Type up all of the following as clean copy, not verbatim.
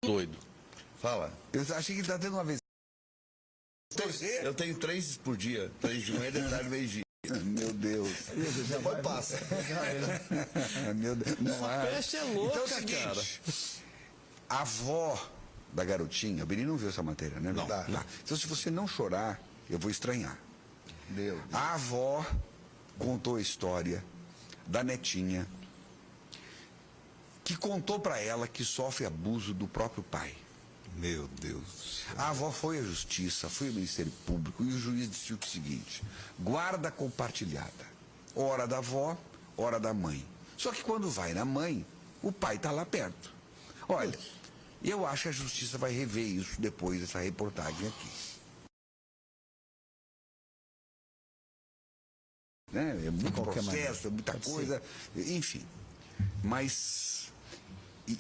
Doido. Fala. Eu achei que ele tá tendo uma vez. Eu tenho 3 por dia. 3 de manhã, de tarde, meio-dia. Meu Deus. Depois passa. Meu Deus. Não Essa peste é louca, então é o seguinte, cara. A avó da garotinha, o Beni não viu essa matéria, né? Não. Tá. Então se você não chorar, eu vou estranhar. Deus. A avó contou a história da netinha que contou pra ela que sofre abuso do próprio pai. Meu Deus. A avó foi à justiça, foi ao Ministério Público e o juiz disse o seguinte: guarda compartilhada. Hora da avó, hora da mãe. Só que quando vai na mãe, o pai está lá perto. Olha, eu acho que a justiça vai rever isso depois dessa reportagem aqui. Né? É muito processo, é muita coisa, enfim. Mas...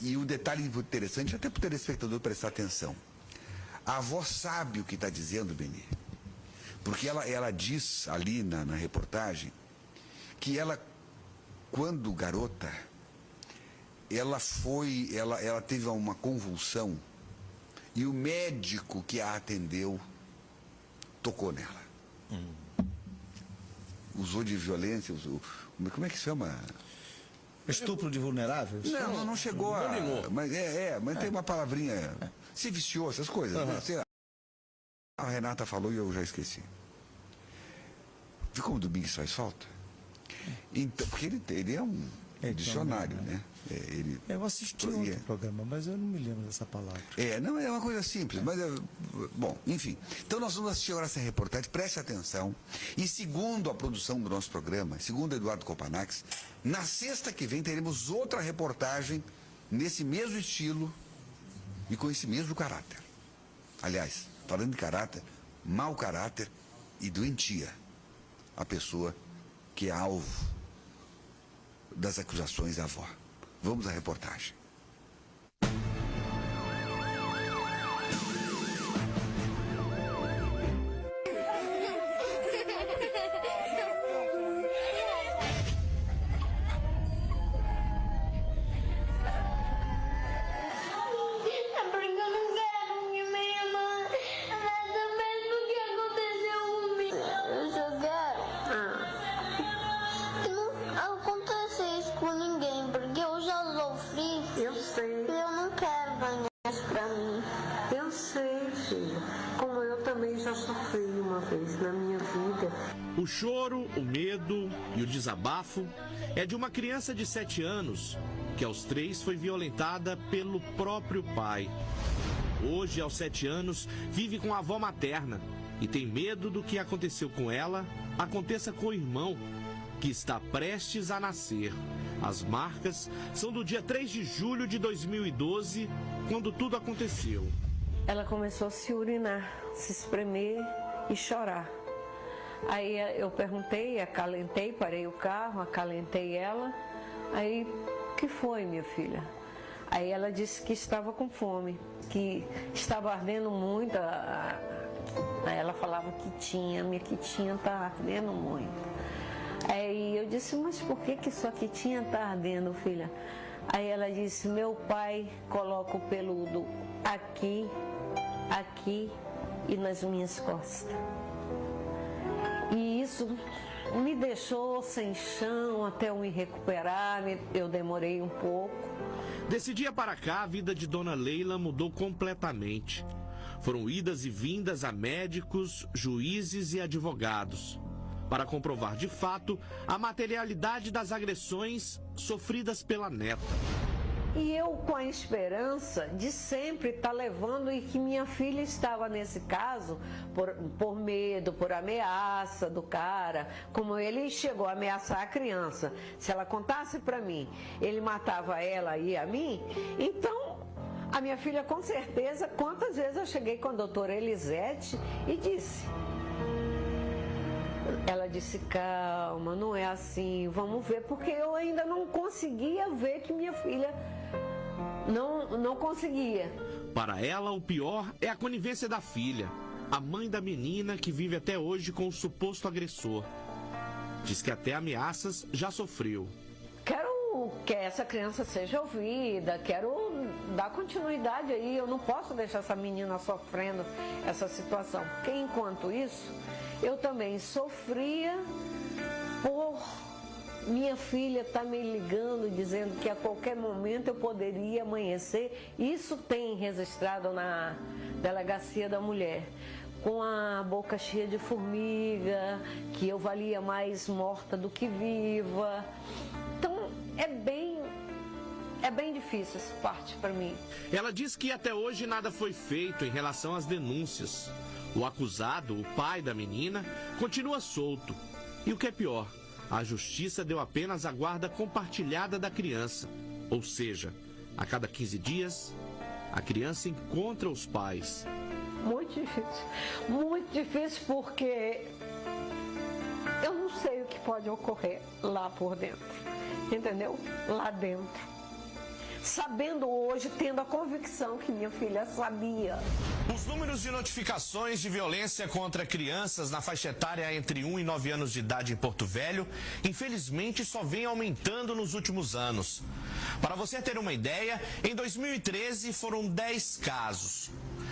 E o detalhe interessante, até para o telespectador prestar atenção. A avó sabe o que está dizendo, Beni. Porque ela diz ali na reportagem que ela, quando garota, ela teve uma convulsão e o médico que a atendeu tocou nela. Usou de violência, como é que se chama? Estupro de vulneráveis? Não chegou a... Mas tem uma palavrinha... Se viciou, essas coisas, né? Sei lá. A Renata falou e eu já esqueci. Viu como o Domingues faz falta? Então, porque ele é um dicionário, né? Eu assisti outro programa, mas eu não me lembro dessa palavra. Não é uma coisa simples, mas... Bom, enfim. Então nós vamos assistir agora essa reportagem, preste atenção. E segundo a produção do nosso programa, segundo Eduardo Copanax, na sexta que vem teremos outra reportagem nesse mesmo estilo e com esse mesmo caráter. Aliás, falando de caráter, mau caráter e doentia. A pessoa que é alvo das acusações da avó. Vamos à reportagem. O choro, o medo e o desabafo é de uma criança de 7 anos que aos 3 foi violentada pelo próprio pai. Hoje, aos 7 anos, vive com a avó materna e tem medo do que aconteceu com ela aconteça com o irmão, que está prestes a nascer. As marcas são do dia 3 de julho de 2012, quando tudo aconteceu. Ela começou a se urinar, se espremer e chorar. Aí eu perguntei, acalentei, parei o carro, acalentei ela. Aí, o que foi, minha filha? Aí ela disse que estava com fome, que estava ardendo muito. Aí ela falava minha quitinha está ardendo muito. Aí eu disse, mas por que sua quitinha está ardendo, filha? Aí ela disse, meu pai coloca o peludo aqui e nas minhas costas. E isso me deixou sem chão até eu me recuperar, eu demorei um pouco. Desse dia para cá, a vida de Dona Leila mudou completamente. Foram idas e vindas a médicos, juízes e advogados, para comprovar de fato a materialidade das agressões sofridas pela neta. E eu com a esperança de sempre estar levando e que minha filha estava nesse caso por medo, por ameaça do cara, como ele chegou a ameaçar a criança. Se ela contasse para mim, ele matava ela e a mim, então a minha filha com certeza, quantas vezes eu cheguei com a doutora Elisete e disse... Ela disse, calma, não é assim, vamos ver, porque eu ainda não conseguia ver que minha filha não conseguia. Para ela, o pior é a conivência da filha, a mãe da menina que vive até hoje com o suposto agressor. Diz que até ameaças já sofreu. Quero quero que essa criança seja ouvida, quero dar continuidade aí, eu não posso deixar essa menina sofrendo essa situação, porque enquanto isso, eu também sofria por minha filha estar me ligando, dizendo que a qualquer momento eu poderia amanhecer, isso tem registrado na Delegacia da Mulher, com a boca cheia de formiga, que eu valia mais morta do que viva. Então, é bem difícil essa parte para mim. Ela diz que até hoje nada foi feito em relação às denúncias. O acusado, o pai da menina, continua solto. E o que é pior, a justiça deu apenas a guarda compartilhada da criança. Ou seja, a cada 15 dias, a criança encontra os pais. Muito difícil porque eu não sei o que pode ocorrer lá por dentro, entendeu? Lá dentro. Sabendo hoje, tendo a convicção que minha filha sabia. Os números de notificações de violência contra crianças na faixa etária entre 1 e 9 anos de idade em Porto Velho, infelizmente, só vem aumentando nos últimos anos. Para você ter uma ideia, em 2013 foram 10 casos.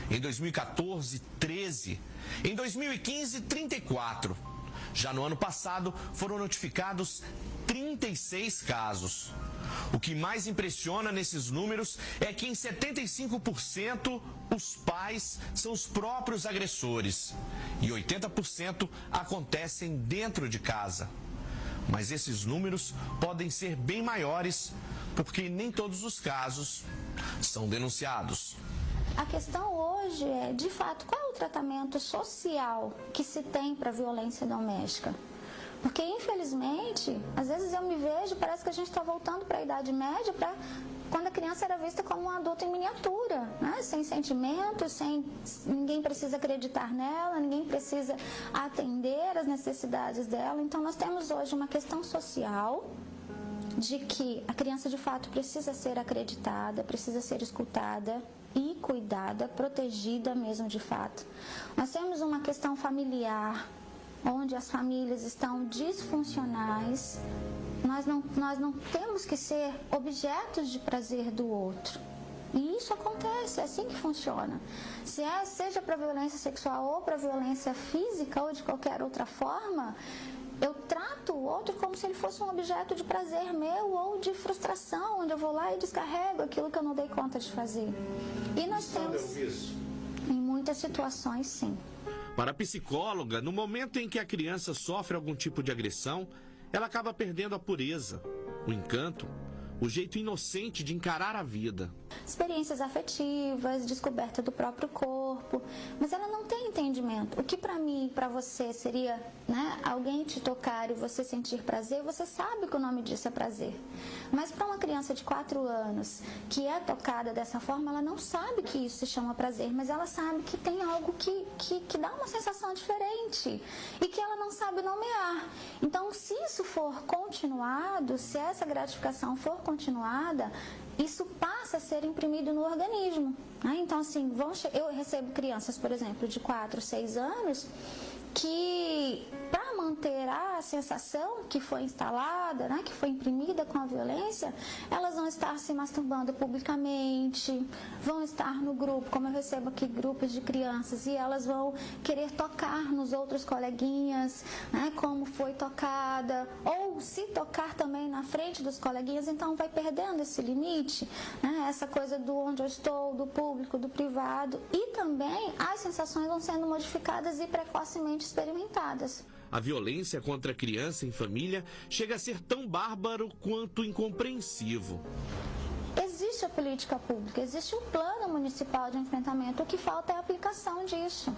Em 2014, 13. Em 2015, 34. Já no ano passado, foram notificados 36 casos. O que mais impressiona nesses números é que em 75% os pais são os próprios agressores e 80% acontecem dentro de casa. Mas esses números podem ser bem maiores porque nem todos os casos são denunciados. A questão hoje é, de fato, qual é o tratamento social que se tem para a violência doméstica? Porque, infelizmente, às vezes eu me vejo, parece que a gente está voltando para a Idade Média, para quando a criança era vista como um adulto em miniatura, né? Sem sentimentos, ninguém precisa acreditar nela, ninguém precisa atender às necessidades dela. Então, nós temos hoje uma questão social de que a criança, de fato, precisa ser acreditada, precisa ser escutada e cuidada, protegida mesmo de fato. Nós temos uma questão familiar, onde as famílias estão disfuncionais. Nós não temos que ser objetos de prazer do outro. E isso acontece, é assim que funciona. Seja para violência sexual ou para violência física ou de qualquer outra forma, eu trato o outro como se ele fosse um objeto de prazer meu ou de frustração, onde eu vou lá e descarrego aquilo que eu não dei conta de fazer. E nós temos, em muitas situações, sim. Para a psicóloga, no momento em que a criança sofre algum tipo de agressão, ela acaba perdendo a pureza, o encanto, o jeito inocente de encarar a vida. Experiências afetivas, descoberta do próprio corpo, mas ela não tem entendimento. O que para mim e para você seria, né, alguém te tocar e você sentir prazer, você sabe que o nome disso é prazer. Mas para uma criança de 4 anos que é tocada dessa forma, ela não sabe que isso se chama prazer, mas ela sabe que tem algo que dá uma sensação diferente e que ela não sabe nomear. Então, se isso for continuado, se essa gratificação for continuada, isso passa a ser imprimido no organismo. Então, assim, eu recebo crianças, por exemplo, de 4, 6 anos, que para manter a sensação que foi instalada, né, que foi imprimida com a violência, elas vão estar se masturbando publicamente, vão estar no grupo, como eu recebo aqui grupos de crianças, e elas vão querer tocar nos outros coleguinhas, né, como foi tocada, ou se tocar também na frente dos coleguinhas, então vai perdendo esse limite, né, essa coisa do onde eu estou, do público, do privado, e também as sensações vão sendo modificadas e precocemente experimentadas. A violência contra a criança em família chega a ser tão bárbaro quanto incompreensivo. Existe a política pública, existe um plano municipal de enfrentamento, o que falta é a aplicação disso.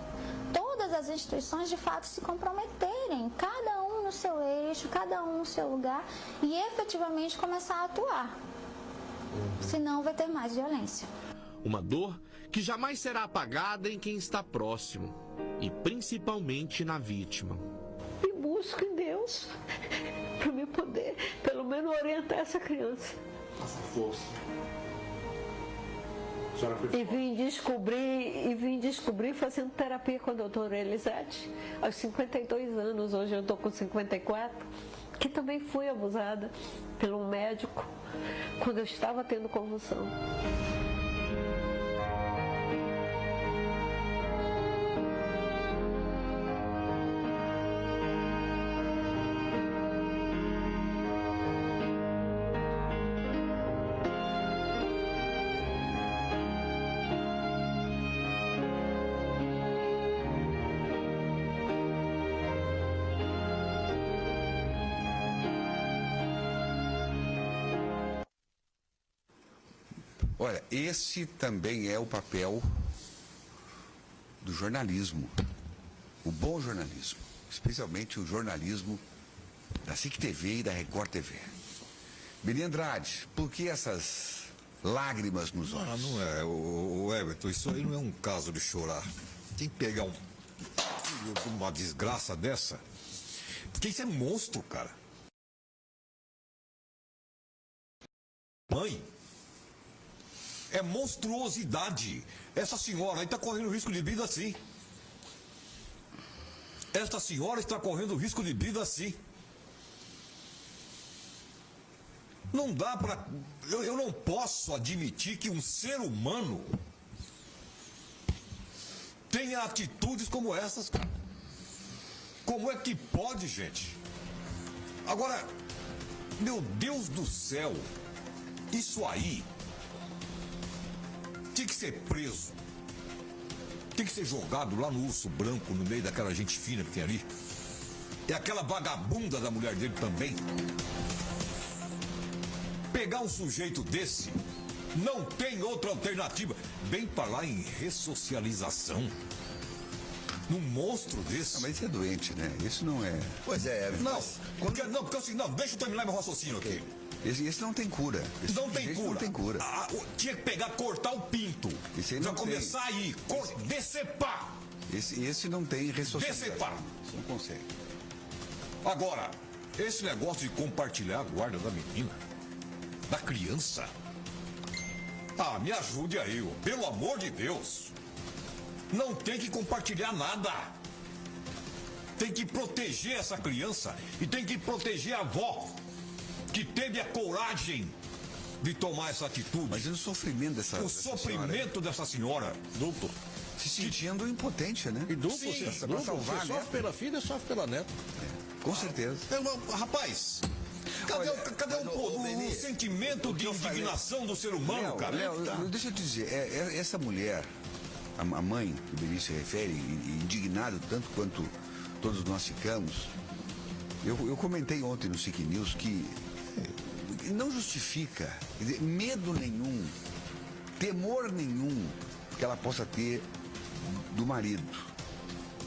Todas as instituições, de fato, se comprometerem, cada um no seu eixo, cada um no seu lugar, e efetivamente começar a atuar. Senão vai ter mais violência. Uma dor que jamais será apagada em quem está próximo, e principalmente na vítima. E busco em Deus para me poder, pelo menos, orientar essa criança. Essa força. E vim descobrir fazendo terapia com a doutora Elisete, aos 52 anos, hoje eu estou com 54. que também fui abusada pelo médico quando eu estava tendo convulsão. Olha, esse também é o papel do jornalismo, o bom jornalismo, especialmente o jornalismo da SIC TV e da Record TV. Beni Andrade, por que essas lágrimas nos olhos? Não é, o Everton, isso aí não é um caso de chorar. Tem que pegar uma desgraça dessa, porque isso é monstro, cara. Mãe, é monstruosidade. Essa senhora aí está correndo risco de vida, sim. Esta senhora está correndo risco de vida, sim. Não dá para... Eu não posso admitir que um ser humano tenha atitudes como essas, cara. Como é que pode, gente? Agora, meu Deus do céu, isso aí tem que ser preso. Tem que ser jogado lá no urso branco, no meio daquela gente fina que tem ali. É aquela vagabunda da mulher dele também. Pegar um sujeito desse, não tem outra alternativa. Bem para lá em ressocialização. Num monstro desse. Não, mas isso é doente, né? Isso não é... Pois é, Everton. Porque assim, não, deixa eu terminar meu raciocínio aqui. Esse não tem cura. Não tem cura. Não tem cura. Tinha que pegar, cortar o pinto. Esse aí já não começar aí, decepar. Esse não tem ressocialização. Decepar. Você não consegue. Agora, esse negócio de compartilhar a guarda da menina, da criança. Me ajude aí, pelo amor de Deus. Não tem que compartilhar nada. Tem que proteger essa criança e tem que proteger a avó, que teve a coragem de tomar essa atitude. Mas e o sofrimento dessa sofrimento dessa senhora. Duplo. Se sentindo impotente, né? E duplo, Sim, você pra salvar, sofre né? pela filha, sofre pela neta. Com certeza. Rapaz, cadê o sentimento de indignação do ser humano, cara? Léo, deixa eu te dizer, essa mulher, a mãe que o Benício se refere, indignado tanto quanto todos nós ficamos, eu comentei ontem no SIC News que não justifica, quer dizer, medo nenhum, temor nenhum que ela possa ter do marido,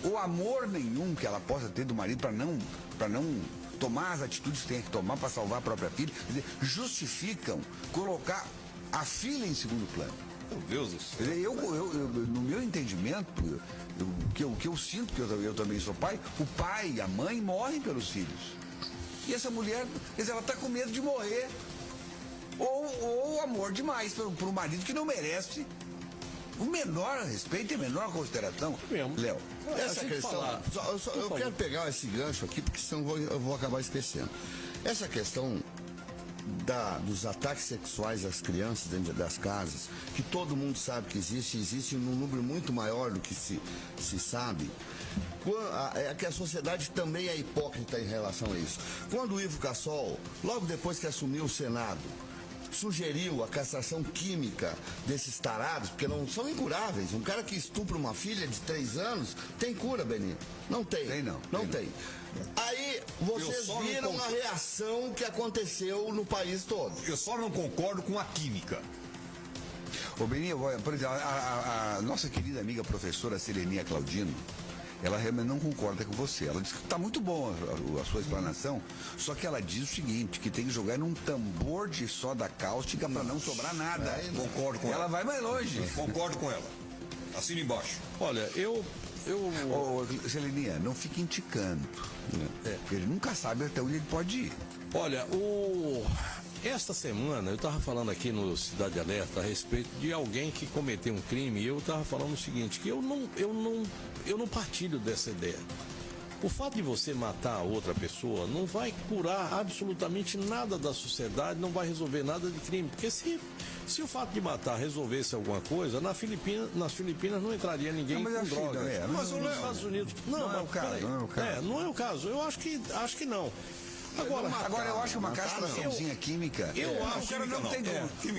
ou amor nenhum que ela possa ter do marido para não tomar as atitudes que tem que tomar para salvar a própria filha, quer dizer, justificam colocar a filha em segundo plano. Meu Deus do céu. Quer dizer, no meu entendimento, o que eu sinto, que eu também sou pai, o pai e a mãe morrem pelos filhos. E essa mulher, quer dizer, ela está com medo de morrer. Ou amor demais para o marido que não merece o menor respeito e a menor consideração. Léo, essa questão, eu quero pegar esse gancho aqui, porque senão eu vou acabar esquecendo. Essa questão dos ataques sexuais às crianças dentro das casas, que todo mundo sabe que existe num número muito maior do que se sabe. É que a sociedade também é hipócrita em relação a isso. Quando o Ivo Cassol, logo depois que assumiu o Senado, sugeriu a castração química desses tarados, porque não são incuráveis. Um cara que estupra uma filha de 3 anos, tem cura, Benito? Não tem. Não tem. Aí vocês viram a reação que aconteceu no país todo. Eu só não concordo com a química. Ô Beninho, por exemplo, a nossa querida amiga professora Selenia Claudino, ela realmente não concorda com você. Ela diz que está muito bom a sua explanação, só que ela diz o seguinte, que tem que jogar num tambor de soda cáustica para não sobrar nada. Concordo com ela. Ela vai mais longe. Concordo com ela. Assina embaixo. Olha, Seleninha, não fique indicando. Porque ele nunca sabe até onde ele pode ir. Olha, esta semana eu estava falando aqui no Cidade Alerta a respeito de alguém que cometeu um crime, e eu estava falando o seguinte, que eu não partilho dessa ideia. O fato de você matar a outra pessoa não vai curar absolutamente nada da sociedade, não vai resolver nada de crime. Porque se o fato de matar resolvesse alguma coisa, nas Filipinas não entraria ninguém com droga. Mas nos Estados Unidos... Não é o caso. Não é o caso. Eu acho que não. Agora eu acho que uma castraçãozinha química. Eu acho que não tem.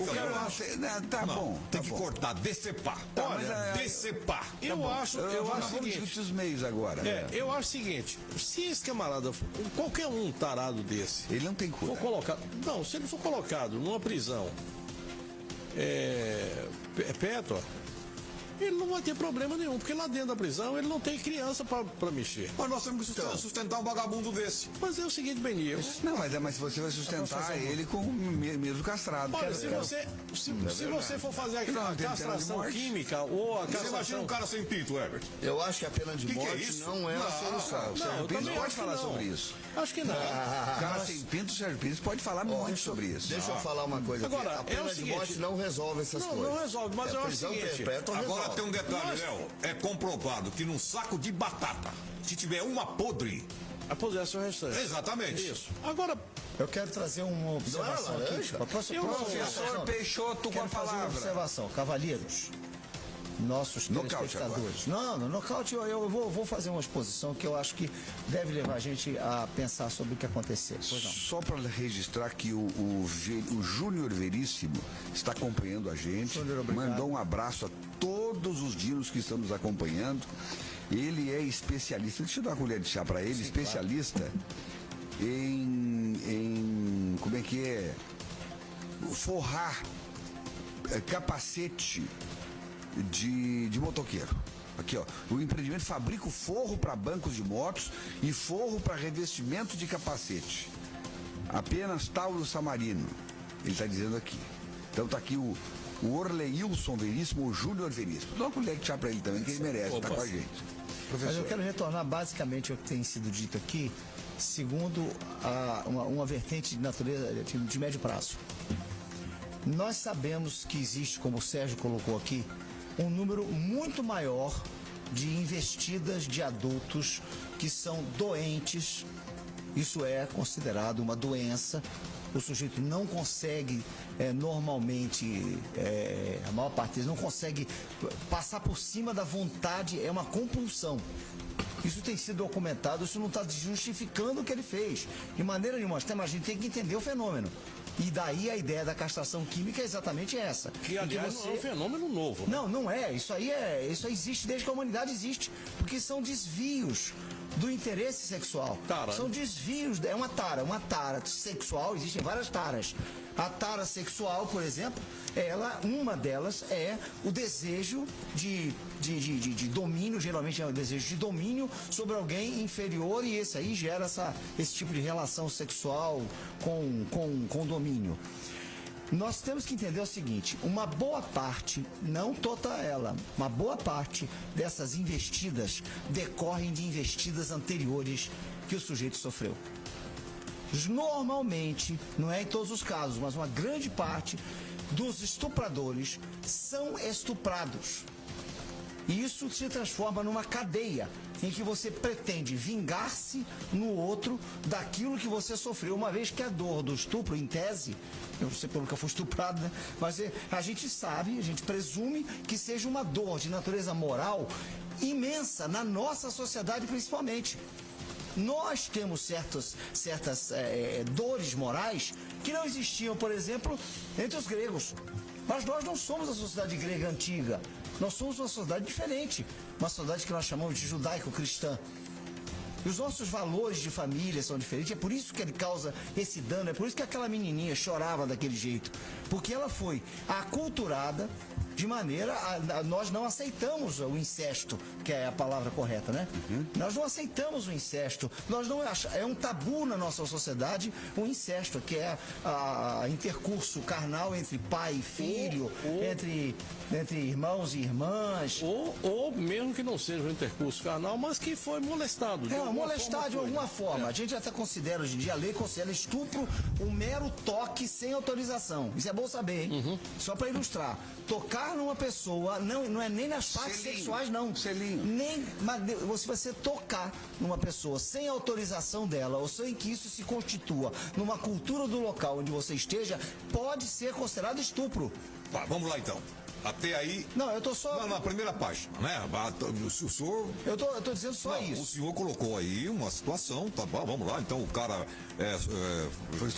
O cara não tem. Tá bom. Tem que cortar, decepar. Olha, decepar. Eu acho o seguinte. Discutir os meios agora. Eu acho o seguinte: se esse camarada, qualquer um tarado desse, ele não tem cura. Se ele for colocado numa prisão perpétua, ele não vai ter problema nenhum, porque lá dentro da prisão ele não tem criança pra mexer. Mas nós temos que sustentar um vagabundo desse. Mas é o seguinte, Beni. Não, mas você vai sustentar ele com mesmo castrado. Olha, se você for fazer a castração química ou a castração... Você imagina um cara sem pinto, Herbert? Eu acho que a pena de morte não é a solução. O Sérgio Pires pode falar sobre isso. Acho que não. O cara sem pinto, o Sérgio Pires pode falar muito sobre isso. Deixa eu falar uma coisa aqui. Agora, a pena de morte não resolve essas coisas. Não resolve, mas eu acho o seguinte... Agora tem um detalhe, Léo. É comprovado que num saco de batata, se tiver uma podre... apodrece o restante. Exatamente. Isso. Agora... eu quero trazer uma observação aqui. Professor Peixoto com a palavra. Uma observação. Cavalheiros, nossos telespectadores. No nocaute eu vou fazer uma exposição que eu acho que deve levar a gente a pensar sobre o que aconteceu. Só para registrar que o Júnior Veríssimo está acompanhando a gente. Júnior, mandou um abraço a todos os dinos que estão nos acompanhando. Ele é especialista, deixa eu dar uma colher de chá para ele, especialista em como é que é? Forrar capacete de motoqueiro. Aqui, ó. O empreendimento fabrica o forro para bancos de motos e forro para revestimento de capacete. Apenas Tauro Samarino. Ele está dizendo aqui. Então tá aqui o Orleilson Veríssimo, o Júnior Veríssimo. Dá uma colher de chá para ele também, que ele merece estar com a gente. Professor. Mas eu quero retornar basicamente ao que tem sido dito aqui, segundo uma vertente de natureza de médio prazo. Nós sabemos que existe, como o Sérgio colocou aqui, um número muito maior de investidas de adultos que são doentes. Isso é considerado uma doença. O sujeito não consegue, normalmente, a maior parte deles não consegue passar por cima da vontade, é uma compulsão. Isso tem sido documentado, isso não está justificando o que ele fez. De maneira nenhuma, mas a gente tem que entender o fenômeno. E daí a ideia da castração química é exatamente essa. Que, aliás, não é um fenômeno novo. Né? Não é. Isso aí existe desde que a humanidade existe. Porque são desvios do interesse sexual. Tara. São desvios, é uma tara sexual, existem várias taras. A tara sexual, por exemplo, uma delas é o desejo de domínio, geralmente é o desejo de domínio sobre alguém inferior, e esse aí gera esse tipo de relação sexual com domínio. Nós temos que entender o seguinte: uma boa parte, não toda ela, uma boa parte dessas investidas decorrem de investidas anteriores que o sujeito sofreu. Normalmente, não é em todos os casos, mas uma grande parte dos estupradores são estuprados. E isso se transforma numa cadeia em que você pretende vingar-se no outro daquilo que você sofreu, uma vez que a dor do estupro, em tese, eu não sei pelo que eu fui estuprado, né? Mas a gente sabe, a gente presume que seja uma dor de natureza moral imensa na nossa sociedade, principalmente. Nós temos certas dores morais que não existiam, por exemplo, entre os gregos. Mas nós não somos a sociedade grega antiga. Nós somos uma sociedade diferente. Uma sociedade que nós chamamos de judaico-cristã. E os nossos valores de família são diferentes. É por isso que ele causa esse dano. É por isso que aquela menininha chorava daquele jeito. Porque ela foi aculturada de maneira nós não aceitamos o incesto, que é a palavra correta, né? Nós não aceitamos o incesto. É um tabu na nossa sociedade o incesto, que é a intercurso carnal entre pai e filho, entre irmãos e irmãs. Ou mesmo que não seja um intercurso carnal, mas que foi molestado. Molestado de alguma forma. A gente até considera, hoje em dia, a lei considera estupro um mero toque sem autorização. Isso é bom saber, hein? Só para ilustrar. Tocar tocar numa pessoa, não é nem nas partes sexuais, não. Mas se você tocar numa pessoa sem autorização dela, ou sem que isso se constitua numa cultura do local onde você esteja, pode ser considerado estupro. Tá, vamos lá então. Até aí... Não, eu tô só... Não, na primeira página, né? O senhor... Eu tô dizendo só isso. O senhor colocou aí uma situação, tá bom, vamos lá. Então o cara foi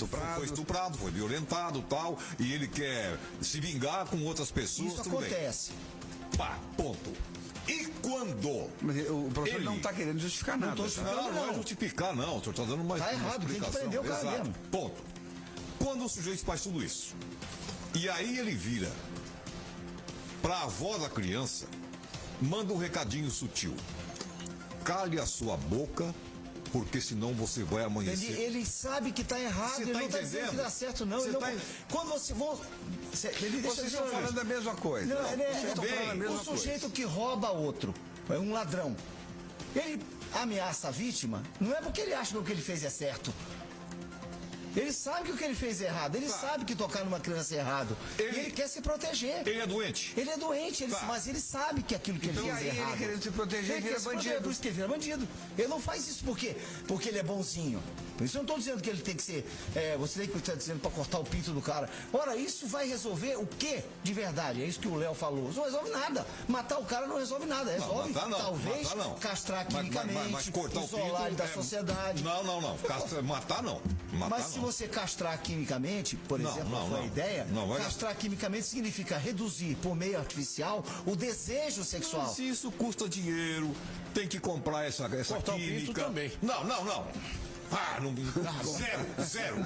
estuprado, foi violentado e tal, e ele quer se vingar com outras pessoas. Isso acontece. Pá, ponto. E quando... Mas o professor não está querendo justificar nada. Não é justificar, não. O senhor está dando uma explicação. Tá errado, tem que prender o cara mesmo. Ponto. Quando o sujeito faz tudo isso, e aí ele vira para a avó da criança, manda um recadinho sutil. Cale a sua boca, porque senão você vai amanhecer. Ele sabe que está errado, ele não está dizendo que dá certo, não. Quando você... Vocês estão falando a mesma coisa. O sujeito que rouba outro, é um ladrão, ele ameaça a vítima, não é porque ele acha que o que ele fez é certo. Ele sabe que o que ele fez é errado, ele sabe que tocar numa criança é errado. E ele quer se proteger. Ele é doente. Ele é doente, mas ele sabe que aquilo que ele fez é errado. Ele querendo se proteger, ele vira bandido. Por isso que ele vira bandido. Ele não faz isso porque ele é bonzinho. Por isso eu não estou dizendo que ele tem que ser... você tem que estar dizendo para cortar o pinto do cara. Ora, isso vai resolver o quê de verdade? É isso que o Léo falou. Não resolve nada. Matar o cara não resolve nada. Resolve, talvez, castrar quimicamente, mas cortar isolar ele da sociedade. Não. Matar não. Mas se você castrar quimicamente, por exemplo, foi a ideia, castrar quimicamente significa reduzir por meio artificial o desejo sexual. Mas isso custa dinheiro, tem que comprar essa cortar química. O pinto também. Não. Zero.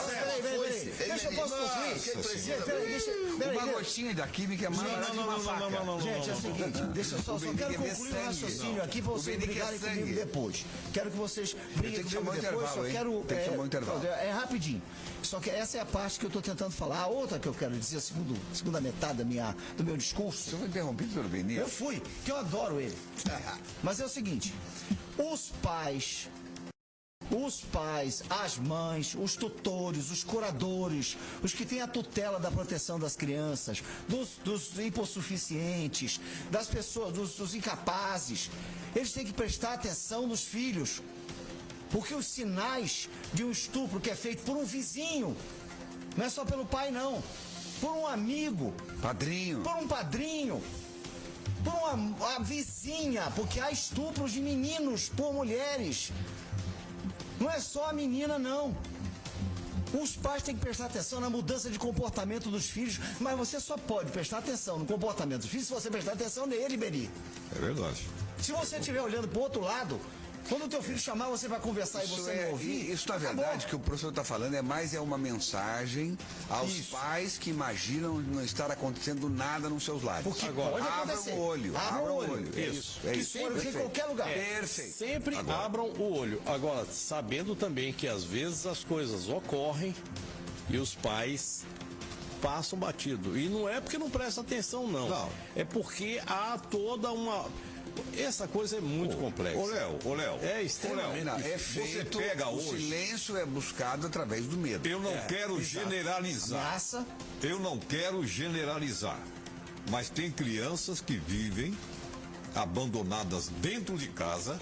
Peraí. Deixa eu posso concluir? Uma gotinha da química é mais barato que uma faca. Gente, é o seguinte, deixa eu só quero concluir o raciocínio aqui para vocês brigarem comigo depois. Quero que vocês briguem comigo depois, só quero... Tem que chamar um intervalo. É rapidinho. Só que essa é a parte que eu estou tentando falar. A outra que eu quero dizer, a segunda metade do meu discurso... Você foi interrompido pelo Benito? Eu fui, que eu adoro ele. Mas é o seguinte, os pais, as mães, os tutores, os curadores, os que têm a tutela da proteção das crianças, dos hipossuficientes, das pessoas, dos incapazes, eles têm que prestar atenção nos filhos. Porque os sinais de um estupro que é feito por um vizinho, não é só pelo pai não, por um amigo, por um padrinho, por uma vizinha, porque há estupros de meninos por mulheres. Não é só a menina, não. Os pais têm que prestar atenção na mudança de comportamento dos filhos, mas você só pode prestar atenção no comportamento dos filhos se você prestar atenção nele, Beni. É verdade. Se você estiver olhando para o outro lado, quando o teu filho chamar, você vai conversar e você não ouvir. Isso, na verdade, que o professor está falando é uma mensagem aos pais que imaginam não estar acontecendo nada nos seus lares. Porque pode acontecer. Abram o olho. Isso. Que sempre, em qualquer lugar. Perfeito. Sempre abram o olho. Agora, sabendo também que às vezes as coisas ocorrem e os pais passam batido. E não é porque não presta atenção, não. É porque há toda uma... Essa coisa é muito complexa. Ô, Léo. É extremamente difícil. Você pega o silêncio é buscado através do medo. Eu não quero generalizar. Ameaça. Eu não quero generalizar. Mas tem crianças que vivem abandonadas dentro de casa.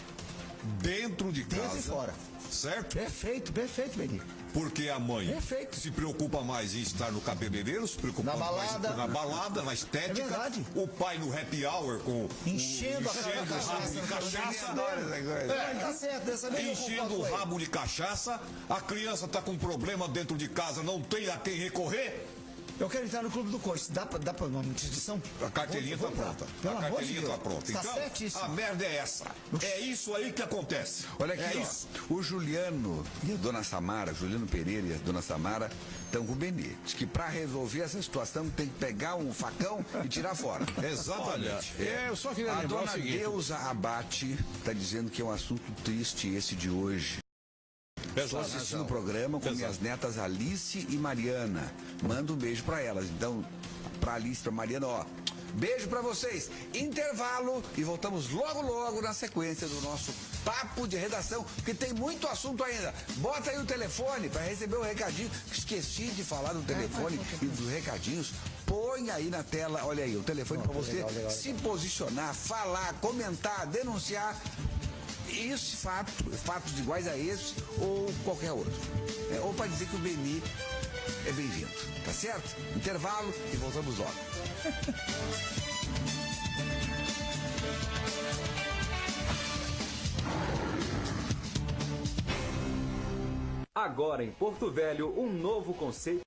Dentro e fora. Certo? Perfeito, Beni. Porque a mãe se preocupa mais em estar no cabeleireiro, se preocupa mais na balada, na estética. É verdade. O pai no happy hour com enchendo o rabo de cachaça. Tá certo, dessa vez enchendo o rabo de cachaça. A criança está com um problema dentro de casa, não tem a quem recorrer. Eu quero entrar no Clube do Coice. Dá pra uma instituição? A carteirinha está pronta. Pelo a carteirinha está pronta. Tá então, certíssimo. a merda é essa. É isso aí que acontece. Olha aqui, o Juliano e a dona Samara, Juliano Pereira e a dona Samara estão com o Benê. Diz que para resolver essa situação tem que pegar um facão e tirar fora. Exatamente. Eu só queria a lembrar dona o seguinte. Deusa Abate está dizendo que é um assunto triste esse de hoje. Estou assistindo o programa com minhas netas Alice e Mariana. Manda um beijo para elas. Então, para Alice e para Mariana, Beijo pra vocês. Intervalo e voltamos logo na sequência do nosso papo de redação, porque tem muito assunto ainda. Bota aí o telefone para receber o recadinho. Esqueci de falar do telefone e dos recadinhos. Põe aí na tela, olha aí, o telefone para você legal. Se posicionar, falar, comentar, denunciar esse fato, fatos iguais a esse ou qualquer outro. Ou para dizer que o Beni é bem-vindo, tá certo? Intervalo e voltamos logo. Agora em Porto Velho, um novo conceito